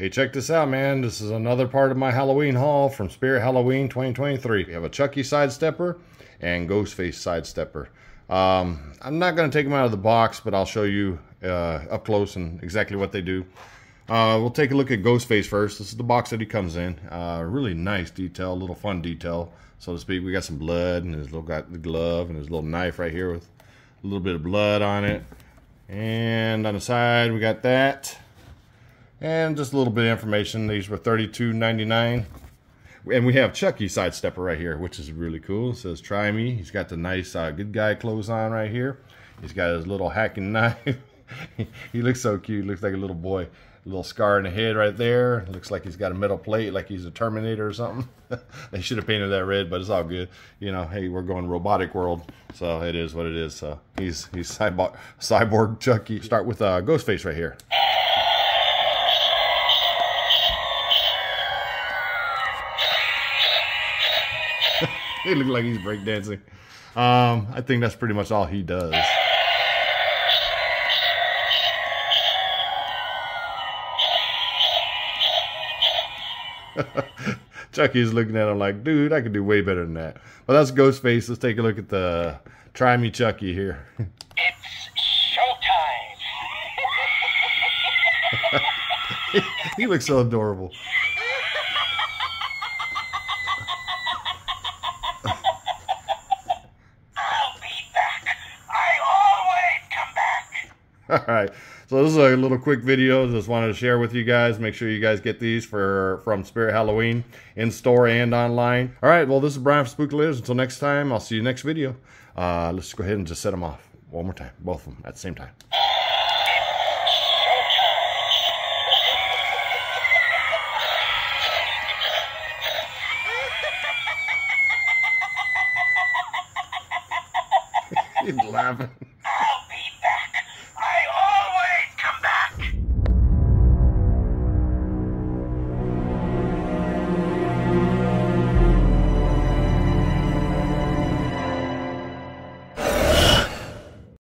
Hey, check this out, man. This is another part of my Halloween haul from Spirit Halloween 2023. We have a Chucky Sidestepper and Ghostface Sidestepper. I'm not going to take them out of the box, but I'll show you up close and exactly what they do. We'll take a look at Ghostface first. This is the box that he comes in. Really nice detail, little fun detail, so to speak. We got some blood, and he's got the glove and his little knife right here with a little bit of blood on it. And on the side, we got that. And just a little bit of information. These were $32.99. And we have Chucky Sidestepper right here, which is really cool. It says, "Try me." He's got the nice good guy clothes on right here. He's got his little hacking knife. He looks so cute. Looks like a little boy. A little scar in the head right there. Looks like he's got a metal plate, like he's a Terminator or something. They should have painted that red, but it's all good. You know, hey, we're going robotic world, so it is what it is. So he's cyborg Chucky. Start with Ghostface right here. He looks like he's breakdancing. I think that's pretty much all he does. Chucky's looking at him like, dude, I could do way better than that. But that's Ghostface. Let's take a look at the Try Me Chucky here. It's showtime. He looks so adorable. I'll be back. I always come back. All right, so this is a little quick video. Just wanted to share with you guys. Make sure you guys get these from Spirit Halloween in store and online. All right, well, this is Brian from Spooky Lives. Until next time, I'll see you next video. Let's go ahead and just set them off one more time, both of them at the same time. He's laughing.